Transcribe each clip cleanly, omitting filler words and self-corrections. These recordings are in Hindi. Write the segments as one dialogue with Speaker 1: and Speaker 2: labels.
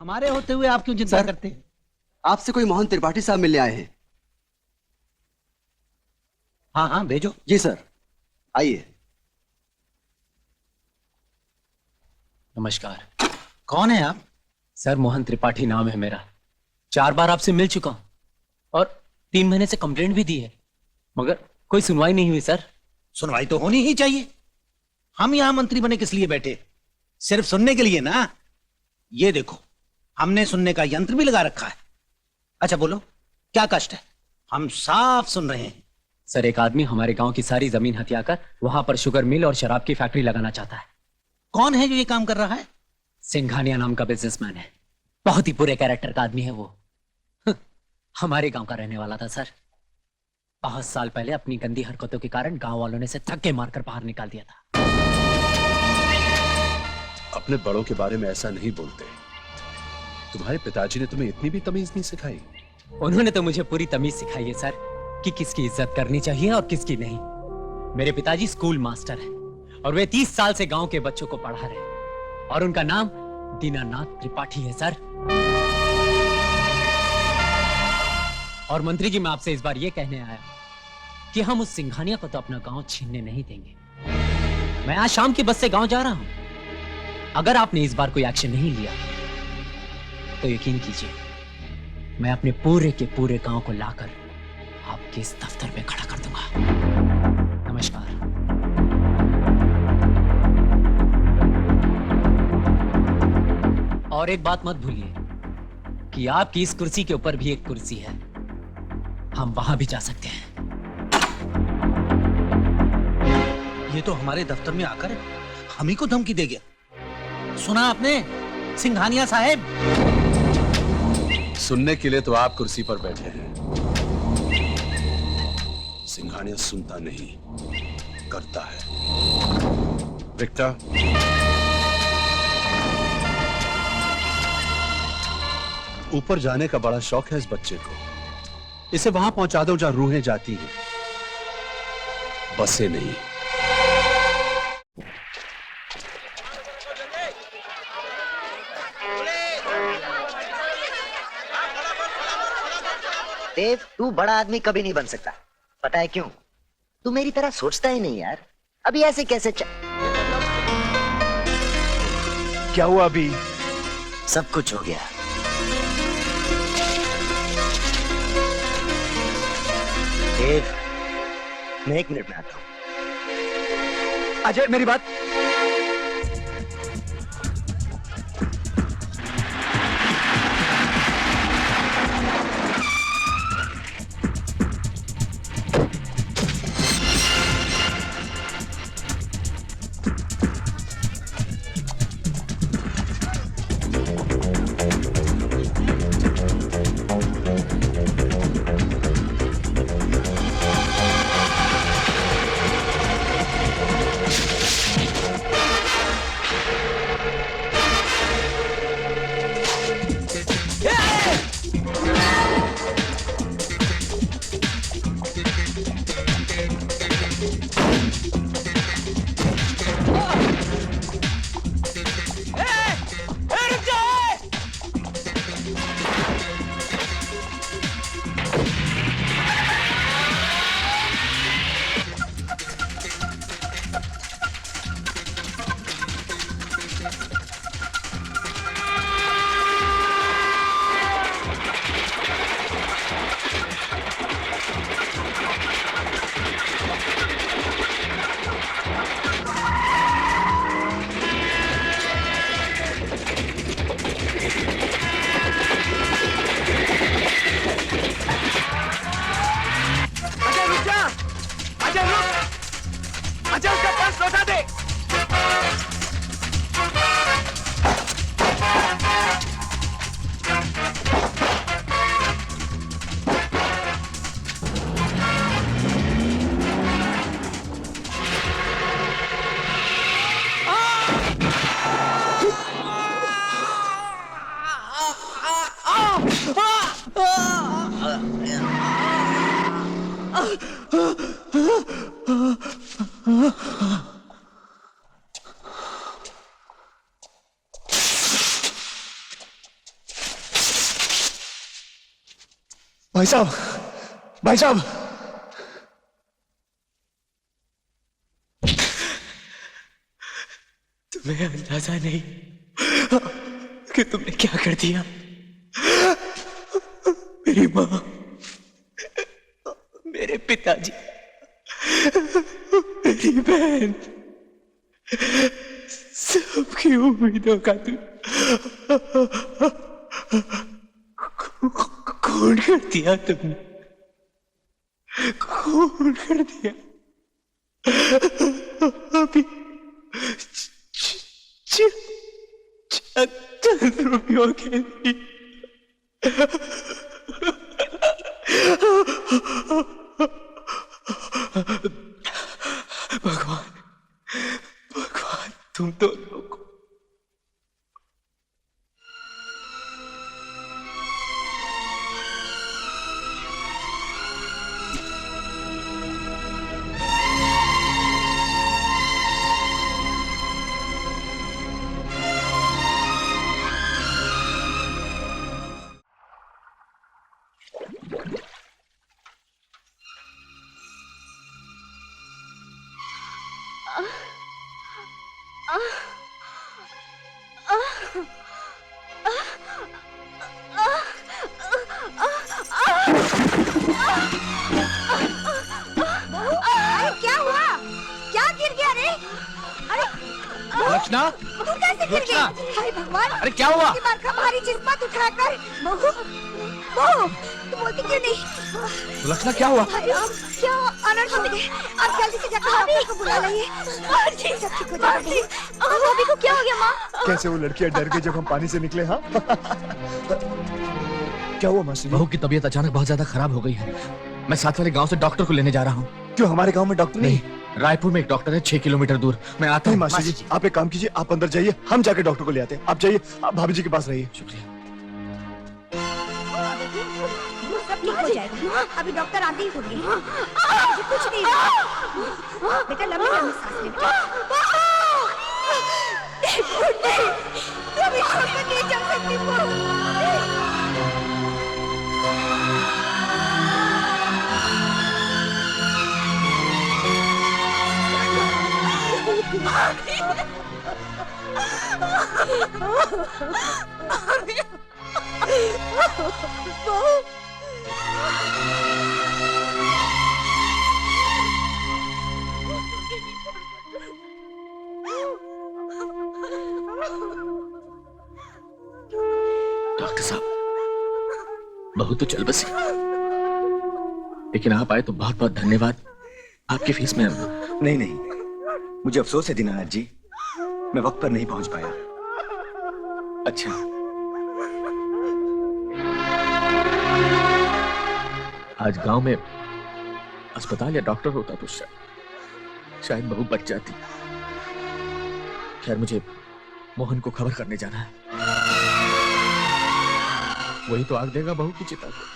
Speaker 1: हमारे होते हुए आप क्यों चिंता करते हैं?
Speaker 2: आपसे कोई मोहन त्रिपाठी साहब मिलने आए हैं।
Speaker 1: हाँ हाँ भेजो।
Speaker 2: जी सर, आइए।
Speaker 3: नमस्कार।
Speaker 1: कौन है आप?
Speaker 3: सर मोहन त्रिपाठी नाम है मेरा। 4 बार आपसे मिल चुका हूं और 3 महीने से कंप्लेंट भी दी है, मगर कोई सुनवाई नहीं हुई सर।
Speaker 1: सुनवाई तो होनी ही चाहिए। हम यहां मंत्री बने किस लिए बैठे? सिर्फ सुनने के लिए ना। ये देखो, हमने सुनने का यंत्र भी लगा रखा है। अच्छा बोलो, क्या कष्ट है? हम साफ सुन रहे हैं।
Speaker 3: सर एक आदमी हमारे गांव की सारी जमीन हथियाकर वहां पर शुगर मिल और शराब की फैक्ट्री लगाना चाहता है।
Speaker 1: कौन है जो ये काम कर रहा है?
Speaker 3: सिंघानिया नाम का बिजनेसमैन है। बहुत ही बुरे कैरेक्टर का आदमी है वो। हमारे गांव का रहने वाला था सर। बहुत साल पहले अपनी गंदी हरकतों के कारण गांव वालों ने इसे धक्के मारकर बाहर निकाल दिया था।
Speaker 4: अपने बड़ों के बारे में ऐसा नहीं बोलते। तुम्हारे पिताजी ने तुम्हें इतनी भी तमीज नहीं सिखाई?
Speaker 3: उन्होंने तो मुझे पूरी तमीज सिखाई है सर कि किसकी इज्जत करनी चाहिए और किसकी नहीं। मेरे पिताजी स्कूल मास्टर हैं और वे 30 साल से गांव के बच्चों को पढ़ा रहे हैं और उनका नाम दीनानाथ त्रिपाठी है सर। और मंत्री जी, मैं आपसे इस बार ये कहने आया कि हम उस सिंघानिया को तो अपना गांव छीनने नहीं देंगे। मैं आज शाम की बस से गांव जा रहा हूं। अगर आपने इस बार कोई एक्शन नहीं लिया तो यकीन कीजिए मैं अपने पूरे के पूरे गांव को लाकर आपके इस दफ्तर में खड़ा कर दूंगा। नमस्कार। और एक बात मत भूलिए कि आपकी इस कुर्सी के ऊपर भी एक कुर्सी है, हम वहां भी जा सकते हैं।
Speaker 1: ये तो हमारे दफ्तर में आकर हम ही को धमकी दे गया। सुना आपने सिंघानिया साहब?
Speaker 4: सुनने के लिए तो आप कुर्सी पर बैठे हैं। सिंघानिया सुनता नहीं, करता है। विक्टर, ऊपर जाने का बड़ा शौक है इस बच्चे को। इसे वहां पहुंचा दो जहां रूहें जाती हैं, बसें नहीं।
Speaker 5: देव, तू बड़ा आदमी कभी नहीं बन सकता। पता है क्यों? तू मेरी तरह सोचता ही नहीं यार। अभी ऐसे कैसे
Speaker 6: क्या हुआ अभी?
Speaker 5: सब कुछ हो गया। देव, मैं 1 मिनट में आता हूं।
Speaker 6: अजय, मेरी बात। भाई साहब, भाई साहब,
Speaker 7: तुम्हें अंदाजा नहीं कि तुमने क्या कर दिया। मेरी माँ, मेरे पिताजी, मेरी बहन, सबकी उम्मीदों का तू खून कर दिया तुमने, खून कर दिया। अभी चंद रुपयों के लिए भगवान, भगवान तुम दोनों को
Speaker 8: क्या हुआ? क्या गिर गया रे? अरे
Speaker 3: लक्षणा,
Speaker 8: तू कैसे गिर गई? हाय भगवान!
Speaker 3: अरे क्या हुआ?
Speaker 8: दिमाग का भारी जिस्मत उठाकर बहू, बहू, तू बोलती क्यों नहीं?
Speaker 3: लक्षणा क्या हुआ?
Speaker 8: हाय, क्या अनर्थ हो गए? आप जल्दी से जाकर डॉक्टर को बुला लाइए। जी, सब ठीक हो जाएगा। भाभी को क्या हो गया माँ?
Speaker 6: कैसे वो लड़कियां डर गई जब हम पानी से निकले। हाँ क्या हुआ मासी?
Speaker 7: बहू की तबीयत अचानक बहुत ज्यादा खराब हो गई है। मैं साथ वाले गांव से डॉक्टर को लेने जा रहा हूँ।
Speaker 6: क्यों, हमारे गांव में डॉक्टर नहीं?
Speaker 7: रायपुर में एक डॉक्टर है 6 किलोमीटर दूर। मैं आता
Speaker 6: नहीं
Speaker 7: हूँ।
Speaker 6: मासी जी, आप एक काम कीजिए, आप अंदर जाइए, हम जाके डॉक्टर को ले आते हैं। आप जाइए, आप भाभी जी के पास रहिए।
Speaker 7: शुक्रिया।
Speaker 8: सब ठीक हो जाएगा। अभी डॉक्टर आते ही होंगे। मुझे कुछ नहीं हुआ। बेटा लंबी लंबी सांस ले बेटा। नहीं, अभी छोड़कर नहीं जा सकती वो।
Speaker 7: डॉक्टर साहब, बहू तो चल बसी, लेकिन आप आए तो बहुत बहुत धन्यवाद। आपकी फीस में
Speaker 2: नहीं नहीं, मुझे अफसोस है दीनानाथ जी, मैं वक्त पर नहीं पहुंच पाया।
Speaker 7: अच्छा, आज गांव में अस्पताल या डॉक्टर होता तो शायद बहू बच जाती। खैर, मुझे मोहन को खबर करने जाना है। वही तो आग देगा बहू की चिता को।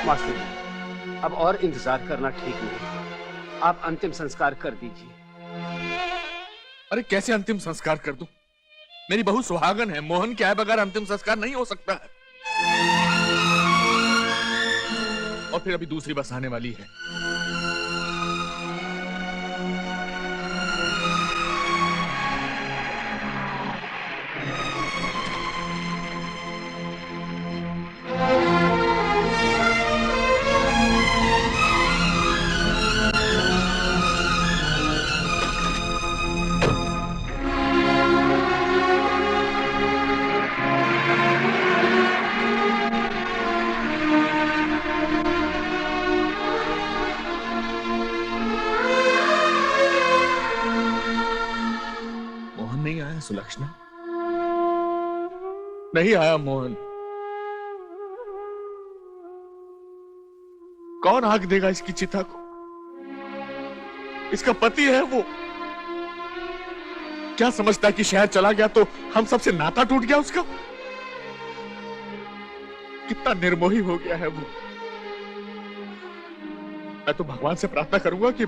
Speaker 9: मास्टर जी, अब और इंतजार करना ठीक नहीं। आप अंतिम संस्कार कर दीजिए।
Speaker 10: अरे कैसे अंतिम संस्कार कर दूं? मेरी बहू सुहागन है, मोहन के आए बगैर अंतिम संस्कार नहीं हो सकता है। और फिर अभी दूसरी बस आने वाली है। नहीं आया मोहन। कौन आग देगा इसकी चिता को? इसका पति है वो। क्या समझता है कि शहर चला गया तो हम सबसे नाता टूट गया उसका? कितना निर्मोही हो गया है वो। मैं तो भगवान से प्रार्थना करूंगा कि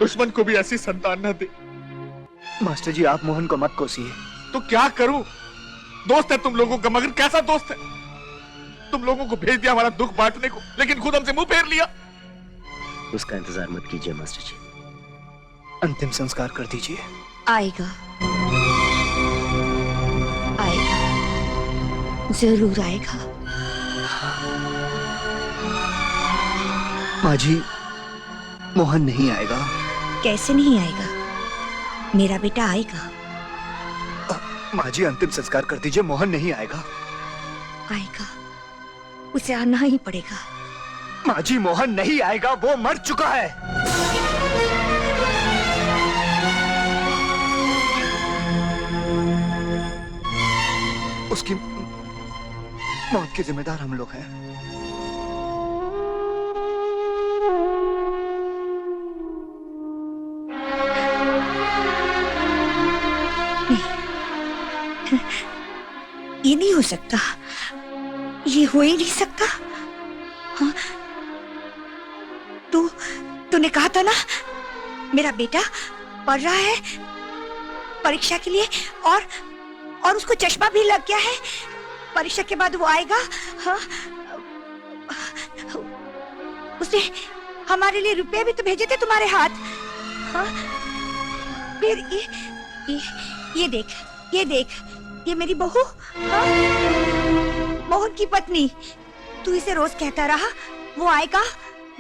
Speaker 10: दुश्मन को भी ऐसी संतान न दे।
Speaker 6: मास्टर जी, आप मोहन को मत कोसिए।
Speaker 10: तो क्या करूं? दोस्त है तुम लोगों का, मगर कैसा दोस्त है? तुम लोगों को भेज दिया हमारा दुख बांटने को, लेकिन खुद हमसे मुंह फेर लिया।
Speaker 5: उसका इंतजार मत कीजिए मास्टर जी।
Speaker 6: अंतिम संस्कार कर दीजिए।
Speaker 8: आएगा, आएगा, जरूर आएगा।
Speaker 6: माँ जी, मोहन नहीं आएगा।
Speaker 8: कैसे नहीं आएगा? मेरा बेटा आएगा।
Speaker 6: माँ जी, अंतिम संस्कार कर दीजिए। मोहन नहीं आएगा।
Speaker 8: आएगा, उसे आना ही पड़ेगा।
Speaker 6: माँ जी, मोहन नहीं आएगा, वो मर चुका है। उसकी मौत के जिम्मेदार हम लोग हैं।
Speaker 8: ये नहीं हो सकता, ये हो ही नहीं सकता। हाँ? तूने कहा था ना मेरा बेटा पढ़ रहा है परीक्षा के लिए, और उसको चश्मा भी लग गया है। परीक्षा के बाद वो आएगा। हाँ? उसने हमारे लिए रुपए भी तो भेजे थे तुम्हारे हाथ। हाँ? फिर ये देख, ये मेरी बहू। हाँ? मोहन की पत्नी। तू इसे रोज कहता रहा वो आएगा,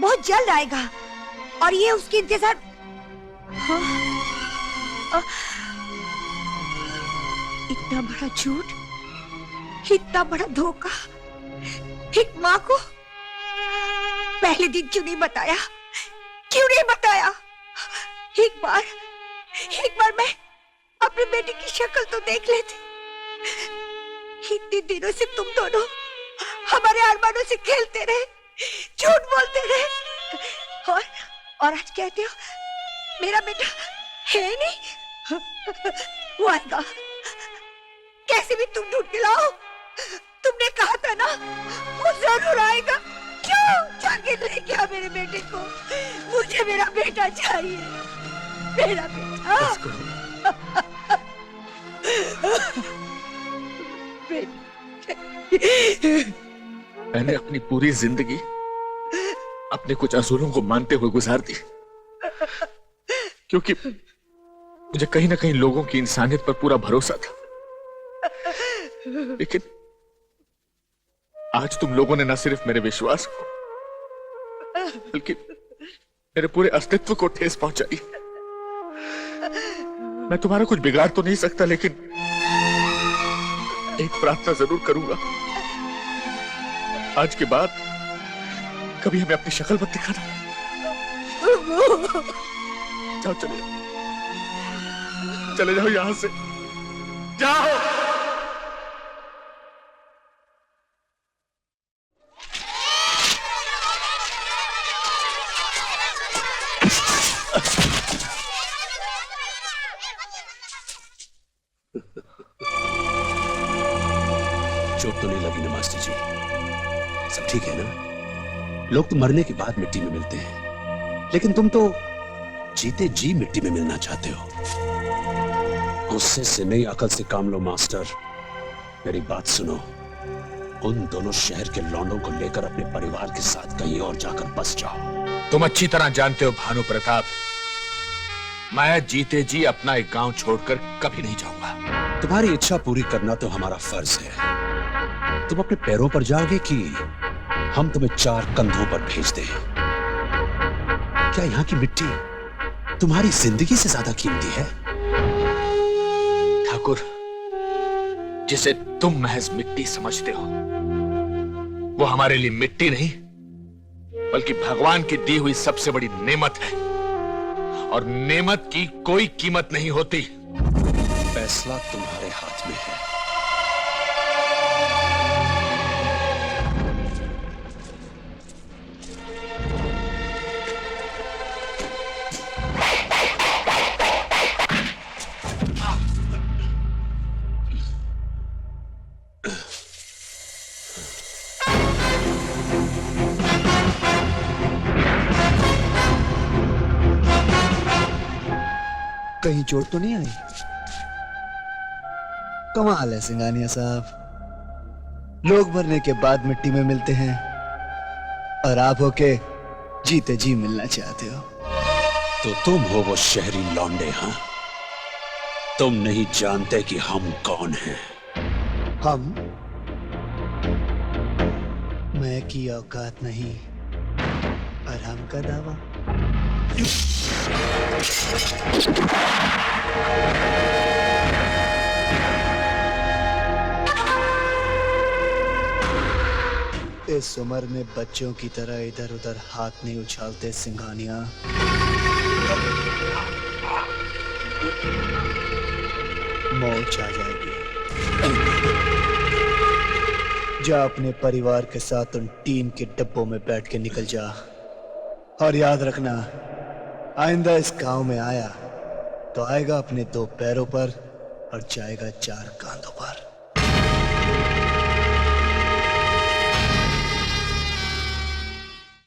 Speaker 8: बहुत जल्द आएगा, और ये उसकी इंतजार। हाँ? इतना बड़ा झूठ, इतना बड़ा धोखा एक माँ को पहले दिन क्यों नहीं बताया? क्यों नहीं बताया? एक बार मैं अपने बेटे की शक्ल तो देख लेती। इतने दिनों से तुम दोनों हमारे अरमानों से खेलते रहे, झूठ बोलते रहे, और आज कहते हो मेरा बेटा है नहीं। वो आएगा, कैसे भी तुम ढूंढ के लाओ। तुमने कहा था ना वो जरूर आएगा। क्यों जाके लेके आ मेरे बेटे को? मुझे मेरा बेटा चाहिए, मेरा बेटा।
Speaker 10: मैंने अपनी पूरी जिंदगी अपने कुछ असूलों को मानते हुए गुजार दी, क्योंकि मुझे कहीं ना कहीं लोगों की इंसानियत पर पूरा भरोसा था। लेकिन आज तुम लोगों ने न सिर्फ मेरे विश्वास को, बल्कि मेरे पूरे अस्तित्व को ठेस पहुंचाई। मैं तुम्हारा कुछ बिगाड़ तो नहीं सकता, लेकिन एक प्रार्थना जरूर करूंगा। आज के बाद कभी हमें अपनी शक्ल मत दिखाना। जाओ, चले जाओ यहां से, जाओ।
Speaker 4: चोट तो नहीं लगी ना मास्टर जी? सब ठीक है ना? लोग तो मरने के बाद मिट्टी में मिलते हैं, लेकिन तुम तो जीते जी मिट्टी में मिलना चाहते हो। गुस्से से नहीं, अकल से काम लो मास्टर। मेरी बात सुनो, उन दोनों शहर के लौंडों को लेकर अपने परिवार के साथ कहीं और जाकर बस जाओ।
Speaker 10: तुम अच्छी तरह जानते हो भानु प्रताप, मैं जीते जी अपना एक गांव छोड़कर कभी नहीं जाऊंगा।
Speaker 4: तुम्हारी इच्छा पूरी करना तो हमारा फर्ज है। तुम अपने पैरों पर जाओगे कि हम तुम्हें 4 कंधों पर भेज दें? क्या यहाँ की मिट्टी तुम्हारी जिंदगी से ज्यादा कीमती है?
Speaker 10: ठाकुर, जिसे तुम महज मिट्टी समझते हो, वो हमारे लिए मिट्टी नहीं, बल्कि भगवान की दी हुई सबसे बड़ी नेमत है, और नेमत की कोई कीमत नहीं होती।
Speaker 4: फैसला तुम्हारे हाथ में है।
Speaker 6: कहीं चोट तो नहीं आई? कमाल है सिंघानिया साहब, लोग मरने के बाद मिट्टी में मिलते हैं और आप होके जीते जी मिलना चाहते हो।
Speaker 4: तो तुम हो वो शहरी लौंडे, हाँ? तुम नहीं जानते कि हम कौन हैं।
Speaker 6: हम? मैं की औकात नहीं और हम का दावा। इस उम्र में बच्चों की तरह इधर उधर हाथ नहीं उछालते सिंघानिया। मौत आ जाएगी। जा अपने परिवार के साथ उन टीन के डब्बों में बैठ के निकल जा, और याद रखना, आइंदा इस गांव में आया तो आएगा अपने 2 पैरों पर और जाएगा 4 कांधों पर।